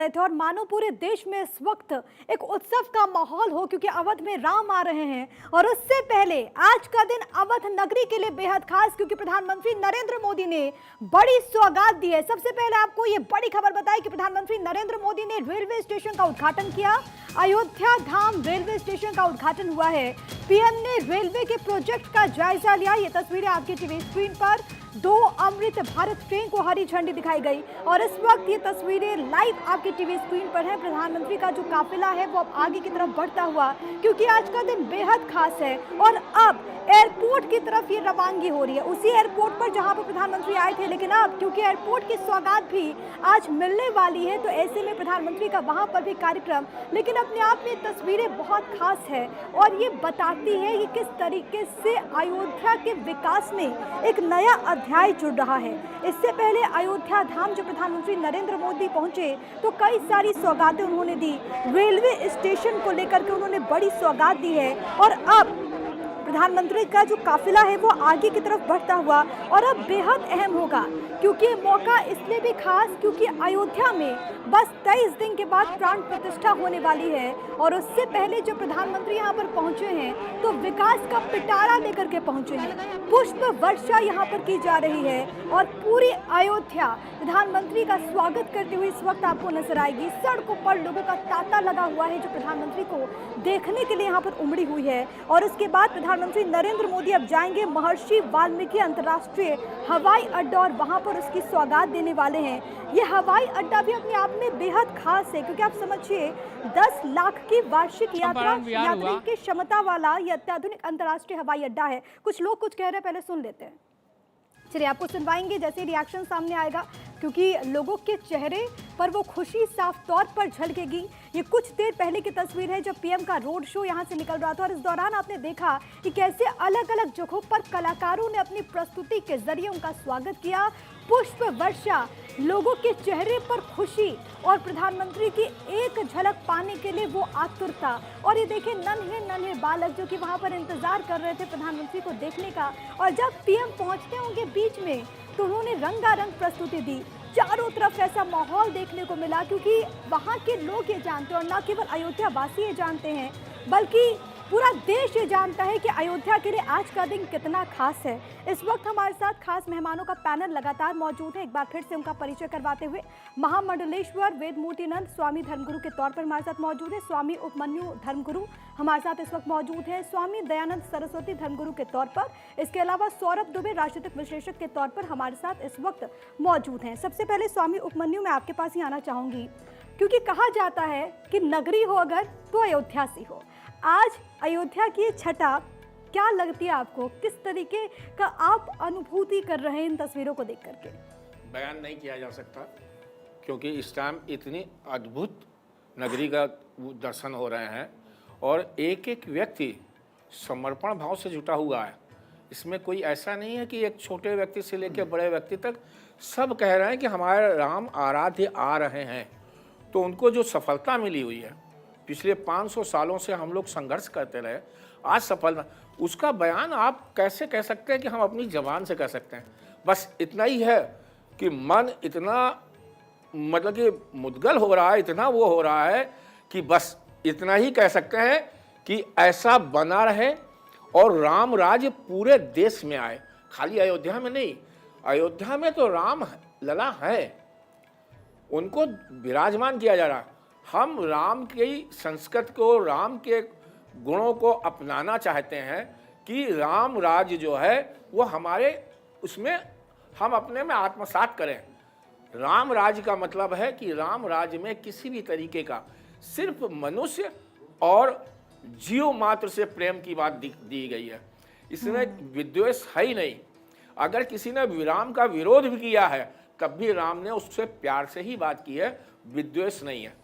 थे और मानो पूरे देश में इस वक्त एक उत्सव का माहौल हो, क्योंकि अवध में राम आ रहे हैं। और उससे पहले आज का दिन अवध नगरी के लिए बेहद खास, क्योंकि प्रधानमंत्री नरेंद्र मोदी ने बड़ी सौगात दी है। सबसे पहले आपको ये बड़ी खबर बताई कि प्रधानमंत्री नरेंद्र मोदी ने रेलवे स्टेशन का उद्घाटन किया। अयोध्या धाम रेलवे स्टेशन का उद्घाटन हुआ है। पीएम ने रेलवे के प्रोजेक्ट का जायजा लिया। ये तस्वीरें आपकी टीवी स्क्रीन पर 2 अमृत भारत ट्रेन को हरी झंडी दिखाई गई और इस वक्त ये तस्वीरें लाइव आपकी टीवी स्क्रीन पर है। प्रधानमंत्री का जो काफिला है वो अब आगे की तरफ बढ़ता हुआ, क्योंकि आज का दिन बेहद खास है और अब एयरपोर्ट की तरफ ये रवानगी हो रही है, उसी एयरपोर्ट पर जहां पर प्रधानमंत्री आए थे। लेकिन अब क्योंकि एयरपोर्ट की सौगात भी आज मिलने वाली है, तो ऐसे में प्रधानमंत्री का वहां पर भी कार्यक्रम, लेकिन अपने आप में तस्वीरें बहुत खास है और ये बताती है कि किस तरीके से अयोध्या के विकास में एक नया अध्याय जुड़ रहा है। इससे पहले अयोध्या धाम जो प्रधानमंत्री नरेंद्र मोदी पहुंचे तो कई सारी सौगातें उन्होंने दी। रेलवे स्टेशन को लेकर के उन्होंने बड़ी सौगात दी है और अब प्रधानमंत्री का जो काफिला है वो आगे की तरफ बढ़ता हुआ और अब बेहद अहम होगा, क्योंकि मौका इसलिए भी खास क्योंकि अयोध्या में बस 23 दिन के बाद प्राण प्रतिष्ठा होने वाली है। और उससे पहले जो प्रधानमंत्री यहाँ पर पहुंचे हैं तो विकास का पिटारा लेकर के पहुंचे हैं। पुष्प वर्षा यहाँ पर की जा रही है और पूरी अयोध्या प्रधानमंत्री का स्वागत करते हुए इस वक्त आपको नजर आएगी। सड़कों पर लोगों का तांता लगा हुआ है जो प्रधानमंत्री को देखने के लिए यहाँ पर उमड़ी हुई है। और उसके बाद प्रधानमंत्री नरेंद्र मोदी अब जाएंगे महर्षि वाल्मीकि अंतर्राष्ट्रीय हवाई अड्डा और वहां पर उसकी सौगात देने वाले हैं। ये हवाई अड्डा भी अपने आप में बेहद खास है, क्योंकि आप समझिए 10 लाख की वार्षिक यात्री की क्षमता वाला यह अत्याधुनिक अंतर्राष्ट्रीय हवाई अड्डा है। कुछ लोग कुछ कह रहे हैं, पहले सुन लेते हैं। चलिए आपको सुनवाएंगे जैसे रिएक्शन सामने आएगा, क्योंकि लोगों के चेहरे पर वो खुशी साफ तौर पर झलकेगी। ये कुछ देर पहले की तस्वीर है जब पीएम का रोड शो यहाँ से निकल रहा था और इस दौरान आपने देखा कि कैसे अलग अलग जगहों पर कलाकारों ने अपनी प्रस्तुति के जरिए उनका स्वागत किया। पुष्प वर्षा, लोगों के चेहरे पर खुशी और प्रधानमंत्री की एक झलक पाने के लिए वो आतुरता। और ये देखिए नन्हे नन्हे बालक जो कि वहां पर इंतजार कर रहे थे प्रधानमंत्री को देखने का, और जब पीएम पहुंचते होंगे बीच में तो उन्होंने रंगारंग प्रस्तुति दी। चारों तरफ ऐसा माहौल देखने को मिला, क्योंकि वहां के लोग ये जानते हैं और न केवल अयोध्या वासी ये जानते हैं बल्कि पूरा देश ये जानता है कि अयोध्या के लिए आज का दिन कितना खास है। इस वक्त हमारे साथ खास मेहमानों का पैनल लगातार मौजूद है। एक बार फिर से उनका परिचय करवाते हुए महामंडलेश्वर वेदमूर्तिनंद स्वामी धर्मगुरु के तौर पर हमारे साथ मौजूद है। स्वामी उपमन्यु धर्मगुरु हमारे साथ इस वक्त मौजूद है। स्वामी दयानंद सरस्वती धर्मगुरु के तौर पर, इसके अलावा सौरभ दुबे राजनीतिक विश्लेषक के तौर पर हमारे साथ इस वक्त मौजूद हैं। सबसे पहले स्वामी उपमन्यु, मैं आपके पास ही आना चाहूंगी, क्योंकि कहा जाता है कि नगरी हो अगर तो अयोध्या सी हो। आज अयोध्या की छटा क्या लगती है आपको? किस तरीके का आप अनुभूति कर रहे हैं इन तस्वीरों को देख करके? बयान नहीं किया जा सकता, क्योंकि इस टाइम इतनी अद्भुत नगरी का दर्शन हो रहे हैं और एक एक व्यक्ति समर्पण भाव से जुटा हुआ है। इसमें कोई ऐसा नहीं है कि एक छोटे व्यक्ति से लेकर बड़े व्यक्ति तक सब कह रहे हैं कि हमारे राम आराध्य आ रहे हैं। तो उनको जो सफलता मिली हुई है, पिछले 500 सालों से हम लोग संघर्ष करते रहे, आज सफल, उसका बयान आप कैसे कह सकते हैं कि हम अपनी जबान से कह सकते हैं? बस इतना ही है कि मन इतना मतलब कि मुद्गल हो रहा है, इतना वो हो रहा है कि बस इतना ही कह सकते हैं कि ऐसा बना रहे और राम राज्य पूरे देश में आए, खाली अयोध्या में नहीं। अयोध्या में तो राम लला है, उनको विराजमान किया जा रहा है। हम राम की संस्कृति को, राम के गुणों को अपनाना चाहते हैं कि राम राज्य जो है वो हमारे उसमें हम अपने में आत्मसात करें। राम राज्य का मतलब है कि राम राज्य में किसी भी तरीके का सिर्फ मनुष्य और जीव मात्र से प्रेम की बात दी गई है। इसमें विद्वेष है ही नहीं। अगर किसी ने राम का विरोध भी किया है तब भी राम ने उससे प्यार से ही बात की है, विद्वेष नहीं है।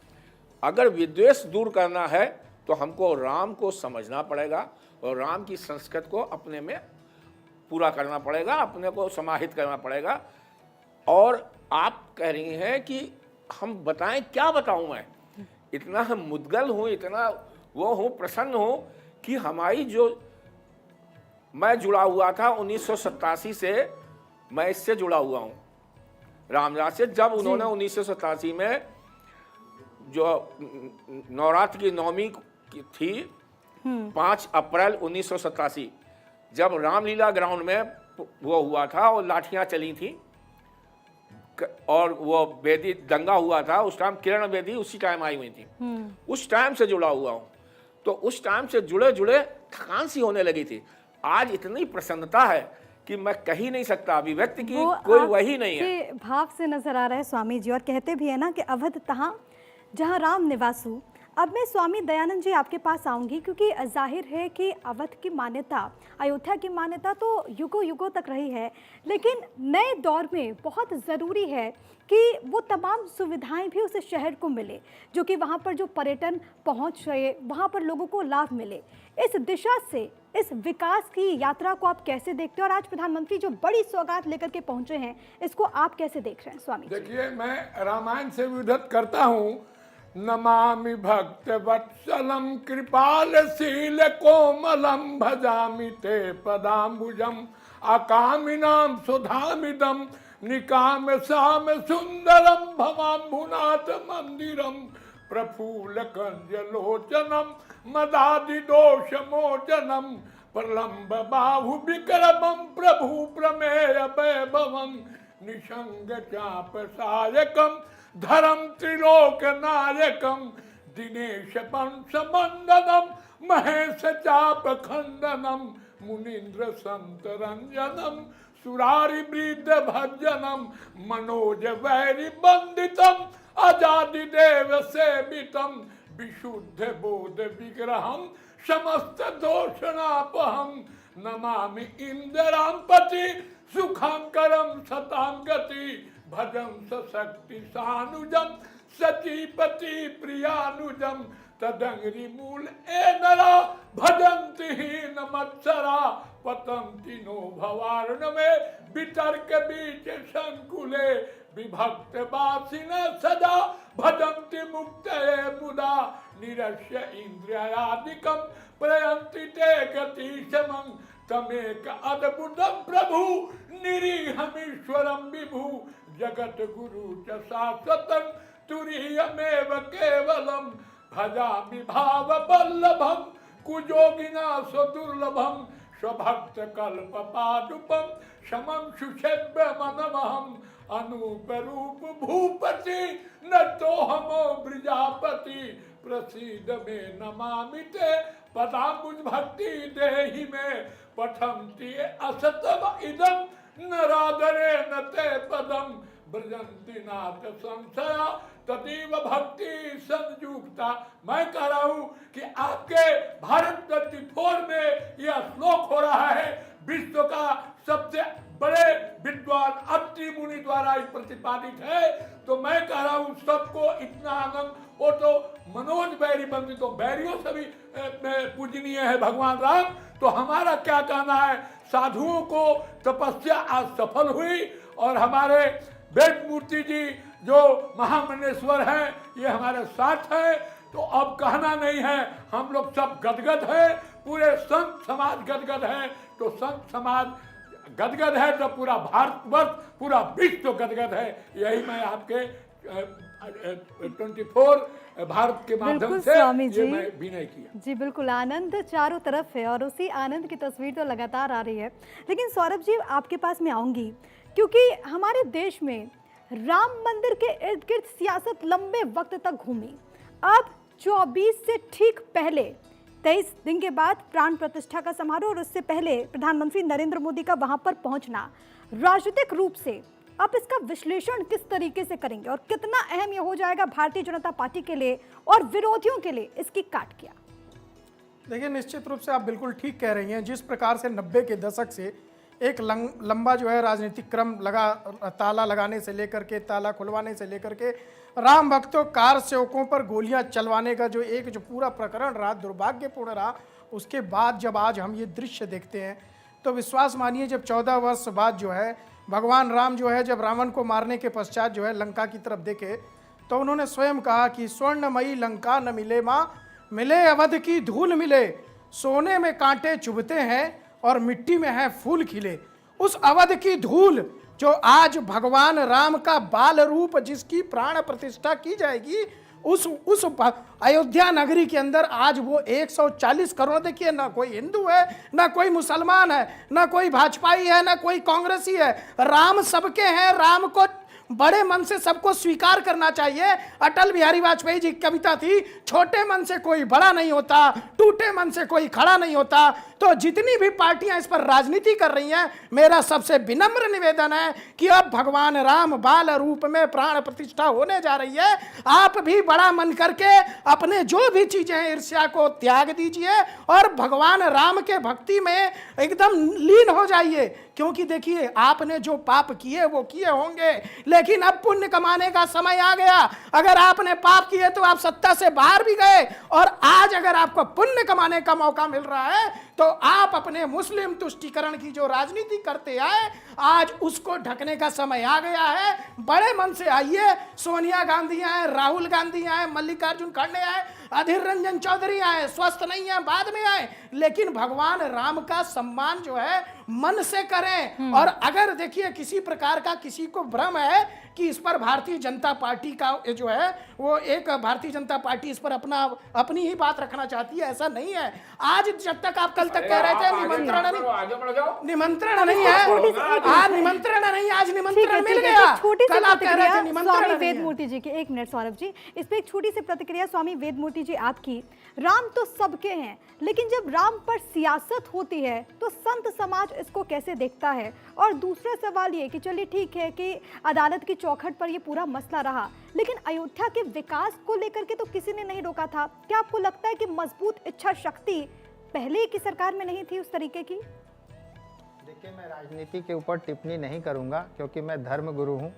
अगर विद्वेष दूर करना है तो हमको राम को समझना पड़ेगा और राम की संस्कृति को अपने में पूरा करना पड़ेगा, अपने को समाहित करना पड़ेगा। और आप कह रही हैं कि हम बताएं, क्या बताऊं मैं? इतना मुद्गल हूं, इतना वो हूं, प्रसन्न हूं कि हमारी जो मैं जुड़ा हुआ था 1987 से, मैं इससे जुड़ा हुआ हूं रामराज से। जब उन्होंने 1987 में जो नवरात्र की नवमी थी 5 अप्रैल 1987, जब रामलीला ग्राउंड में वो हुआ था और लाठियां चली थी और वो बेदी दंगा हुआ था, उस टाइम किरण बेदी उसी टाइम आई हुई थी। उस टाइम से जुड़ा हुआ हूँ, तो उस टाइम से जुड़े जुड़े थकान सी होने लगी थी। आज इतनी प्रसन्नता है कि मैं कह ही नहीं सकता, अभिव्यक्ति की कोई वही नहीं है। भाव से नजर आ रहा है स्वामी जी, और कहते भी है ना कि अवध तहाँ जहाँ राम निवासु। अब मैं स्वामी दयानंद जी आपके पास आऊंगी, क्योंकि जाहिर है कि अवध की मान्यता, अयोध्या की मान्यता तो युगों युगों तक रही है, लेकिन नए दौर में बहुत ज़रूरी है कि वो तमाम सुविधाएं भी उस शहर को मिले, जो कि वहाँ पर जो पर्यटन पहुँच रहे, वहाँ पर लोगों को लाभ मिले। इस दिशा से इस विकास की यात्रा को आप कैसे देखते हैं, और आज प्रधानमंत्री जो बड़ी सौगात लेकर के पहुँचे हैं, इसको आप कैसे देख रहे हैं स्वामी? देखिए, मैं रामायण से विधत करता हूँ। नमामि भक्त वत्सलम कृपालशील कोमलम भजामि ते पदाम्बुजम अकामिनां सुधामिदं निकाम साम सुंदरम भवाम्बुनाथ मंदिरम प्रफुल्ल कंजलोचनम मदादि दोष मोचनम प्रलंब बाहु विक्रमम प्रभु प्रमेय वैभवम निशंग चाप सायकम धर्म त्रिलोक नायकम दिनेश वंश मंदनम महेश चाप खंडनम मुनीन्द्र संत रंजनम सुरारि वृद्ध भजनम मनोज वैरि बंदितम अजादि देव सेवितम विशुद्ध बोध विग्रहम समस्त दोषणापहम नमामि इंद्रांपति सुखंकरम सतां गति भजम सशक्ति सानुजम सचीपति प्रियानुजम तदंगरी मूल ए नरा भजंति हीन मत्सरा पतंति नो भवारण में वितर्क बीच संकुले विभक्त वासिन सदा भजंति मुक्त मुदा निरस्य इंद्रियादिकम प्रयंति ते गति समं तमेक अद्भुतम प्रभु निरीहमीश्वरम विभु जगत गुरु च शाश्वतम तुरीयमेव केवलम भजामि भाव वल्लभम कुजोगिना सुदुर्लभम स्वभक्त कल्प पादुपम समम सुषेव्य मनमहम अनूप रूप भूपति न तो हमो ब्रजापति प्रसीद में नमामि ते पदाम्बुज भक्ति देहि में पठन्ति असतम इदम नरादरे न ते पदम ब्रजंति नाथ संशया ततीव भक्ति संयुक्ता। मैं कह रहा हूं कि आपके भारत 24 में यह श्लोक हो रहा है, विश्व का सबसे बड़े विद्वान अत्रि मुनि द्वारा प्रतिपादित है। तो मैं कह रहा हूं सबको इतना आनंद, वो तो मनोज बैरी बंदी तो बैरियों से भी पूजनीय है भगवान राम। तो हमारा क्या कहना है, साधुओं को तपस्या आज सफल हुई और हमारे वेद मूर्ति जी जो महामंडलेश्वर हैं ये हमारे साथ हैं। तो अब कहना नहीं है, हम लोग सब गदगद है, पूरे संत समाज गदगद है। तो संत समाज गदगद है तो पूरा भारतवर्ष, पूरा विश्व गदगद है। यही मैं आपके 24 भारत के माध्यम से ये मैं विनय किया। जी बिल्कुल, आनंद चारों तरफ है और उसी आनंद की तस्वीर तो लगातार आ रही है। लेकिन सौरभ जी आपके पास मैं आऊँगी, क्योंकि हमारे देश में राम मंदिर के इर्द गिर्द सियासत लंबे वक्त तक घूमी। अब 24 से ठीक पहले 23 दिन के बाद प्राण प्रतिष्ठा का समारोह और उससे पहले प्रधानमंत्री नरेंद्र मोदी का वहां पर पहुंचना, राजनीतिक रूप से आप इसका विश्लेषण किस तरीके से करेंगे और कितना अहम यह हो जाएगा भारतीय जनता पार्टी के लिए और विरोधियों के लिए इसकी काट क्या? देखिए, निश्चित रूप से आप बिल्कुल ठीक कह रही हैं। जिस प्रकार से 90 के दशक से एक लंबा जो है राजनीतिक क्रम लगा, ताला लगाने से लेकर के ताला खुलवाने से लेकर के राम भक्तों कार सेवकों पर गोलियां चलवाने का जो पूरा प्रकरण रहा, दुर्भाग्यपूर्ण रहा। उसके बाद जब आज हम ये दृश्य देखते हैं तो विश्वास मानिए, जब 14 वर्ष बाद जो है भगवान राम जो है जब रावण को मारने के पश्चात जो है लंका की तरफ देखे तो उन्होंने स्वयं कहा कि स्वर्णमयी लंका न मिले माँ, मिले अवध की धूल मिले, सोने में कांटे चुभते हैं और मिट्टी में है फूल खिले। उस अवध की धूल जो आज भगवान राम का बाल रूप जिसकी प्राण प्रतिष्ठा की जाएगी, उस अयोध्या नगरी के अंदर आज वो 140 करोड़, देखिए ना कोई हिंदू है, ना कोई मुसलमान है, ना कोई भाजपाई है, ना कोई कांग्रेसी है, राम सबके हैं। राम को बड़े मन से सबको स्वीकार करना चाहिए। अटल बिहारी वाजपेयी जी की कविता थी, छोटे मन से कोई बड़ा नहीं होता, टूटे मन से कोई खड़ा नहीं होता। तो जितनी भी पार्टियां इस पर राजनीति कर रही हैं, मेरा सबसे विनम्र निवेदन है कि अब भगवान राम बाल रूप में प्राण प्रतिष्ठा होने जा रही है। आप भी बड़ा मन करके अपने जो भी चीजें हैं ईर्ष्या को त्याग दीजिए और भगवान राम के भक्ति में एकदम लीन हो जाइए। क्योंकि देखिए, आपने जो पाप किए वो किए होंगे, लेकिन अब पुण्य कमाने का समय आ गया। अगर आपने पाप किए तो आप सत्ता से बाहर भी गए, और आज अगर आपको पुण्य कमाने का मौका मिल रहा है तो आप अपने मुस्लिम तुष्टीकरण की जो राजनीति करते आए, आज उसको ढकने का समय आ गया है। बड़े मन से आइए। सोनिया गांधी आए, राहुल गांधी आए, मल्लिकार्जुन खड़गे आए, अधीर रंजन चौधरी आए, स्वस्थ नहीं है बाद में आए, लेकिन भगवान राम का सम्मान जो है मन से करें। और अगर देखिए किसी प्रकार का किसी को भ्रम है कि इस पर भारतीय जनता पार्टी का जो है वो एक भारतीय जनता पार्टी इस पर अपनी ही बात रखना चाहती है, ऐसा नहीं है। आज जब तक आप कल तक कह रहे थे निमंत्रण नहीं है, आज निमंत्रण नहीं, आज निमंत्रण मिल गया। कल आप कह रहे थे निमंत्रण स्वामी वेदमूर्ति जी की, एक मिनट सौरभ जी, इस पे एक छोटी सी प्रतिक्रिया स्वामी वेदमूर्ति जी आपकी। राम तो सबके हैं, लेकिन जब राम पर सियासत होती है तो संत समाज इसको कैसे देखता है? और दूसरा सवाल ये कि चलिए ठीक है कि अदालत की चौखट पर ये पूरा मसला रहा, लेकिन अयोध्या के विकास को लेकर के तो किसी ने नहीं रोका था। क्या आपको लगता है कि मजबूत इच्छा शक्ति पहले की सरकार में नहीं थी उस तरीके की? देखिए, मैं राजनीति के ऊपर टिप्पणी नहीं करूंगा क्योंकि मैं धर्म गुरु हूं।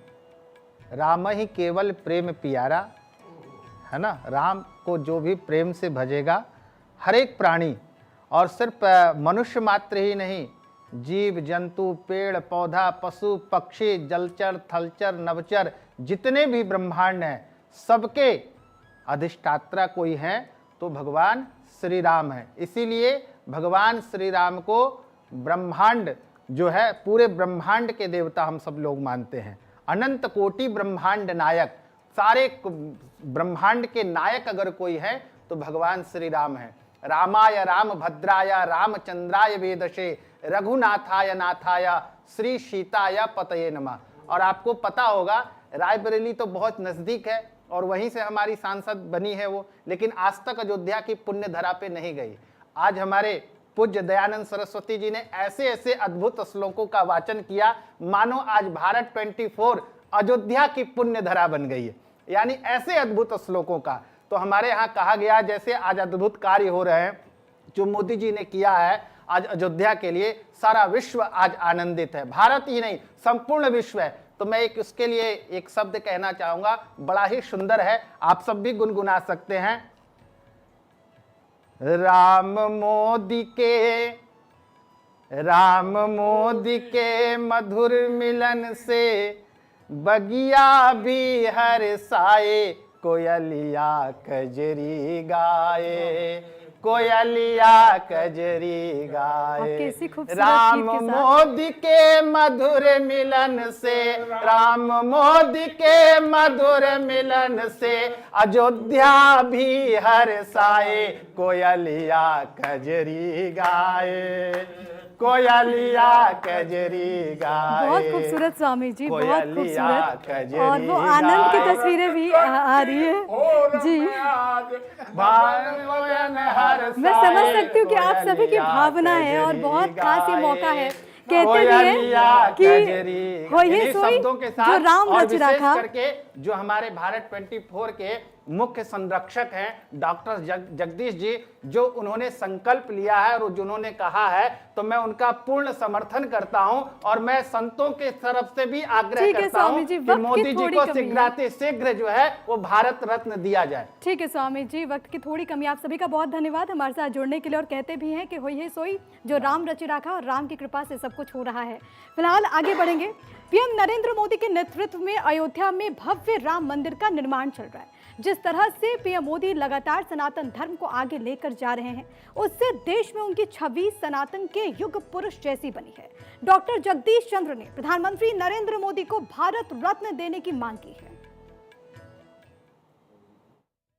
राम ही केवल प्रेम पियारा है ना। राम को जो भी प्रेम से भजेगा, हर एक प्राणी, और सिर्फ मनुष्य मात्र ही नहीं, जीव जंतु, पेड़ पौधा, पशु पक्षी, जलचर थलचर नभचर, जितने भी ब्रह्मांड हैं, सबके अधिष्ठात्रा कोई हैं तो भगवान श्री राम है। इसीलिए भगवान श्री राम को ब्रह्मांड जो है, पूरे ब्रह्मांड के देवता हम सब लोग मानते हैं। अनंत कोटि ब्रह्मांड नायक, सारे ब्रह्मांड के नायक अगर कोई है तो भगवान श्री राम है। रामाय राम भद्राय रामचंद्राय वेदशे रघुनाथाय नाथाय श्री सीताय पतये नमः। और आपको पता होगा रायबरेली तो बहुत नज़दीक है और वहीं से हमारी सांसद बनी है वो, लेकिन आज तक अयोध्या की पुण्य धरा पे नहीं गई। आज हमारे पूज्य दयानंद सरस्वती जी ने ऐसे ऐसे अद्भुत श्लोकों का वाचन किया, मानो आज भारत 24 अयोध्या की पुण्य धरा बन गई है। यानी ऐसे अद्भुत श्लोकों का तो हमारे यहाँ कहा गया, जैसे आज अद्भुत कार्य हो रहे हैं जो मोदी जी ने किया है आज अयोध्या के लिए, सारा विश्व आज आनंदित है। भारत ही नहीं, संपूर्ण विश्व है। तो मैं एक उसके लिए एक शब्द कहना चाहूंगा, बड़ा ही सुंदर है, आप सब भी गुनगुना सकते हैं। राम मोदी के मधुर मिलन से बगिया भी हर्षाए, कोयलिया कजरी गाए, कोयलिया कजरी गाए। राम मोदी के मधुर मिलन से, राम मोदी के मधुर मिलन से अयोध्या भी हर्षाए, कोयलिया कजरी गाए, कोयलिया कजरी गाए। बहुत खूबसूरत स्वामी जी, बहुत खूबसूरत, और वो आनंद की तस्वीरें भी आ रही है जी। मैं समझ सकती हूँ कि आप सभी की भावना है और बहुत खास ये मौका है। कहते भी हैं कि होइए सोई जो राम रच रखा। करके जो हमारे भारत 24 के मुख्य संरक्षक हैं डॉक्टर जगदीश जी, जो उन्होंने संकल्प लिया है और जो उन्होंने कहा है, तो मैं उनका पूर्ण समर्थन करता हूं। और मैं संतों के तरफ से भी आग्रह करता हूं कि मोदी जी को शीघ्र जो है वो भारत रत्न दिया जाए। ठीक है स्वामी जी, वक्त की थोड़ी कमी। आप सभी का बहुत धन्यवाद हमारे साथ जुड़ने के लिए। और कहते भी हैं कि होइए सोई जो राम रचि राखा, और राम की कृपा से सब कुछ हो रहा है। फिलहाल आगे बढ़ेंगे। पीएम नरेंद्र मोदी के नेतृत्व में अयोध्या में भव्य राम मंदिर का निर्माण चल रहा है। जिस तरह से पीएम मोदी लगातार सनातन धर्म को आगे लेकर जा रहे हैं, उससे देश में उनकी छवि सनातन के युग पुरुष जैसी बनी है। डॉक्टर जगदीश चंद्र ने प्रधानमंत्री नरेंद्र मोदी को भारत रत्न देने की मांग की है।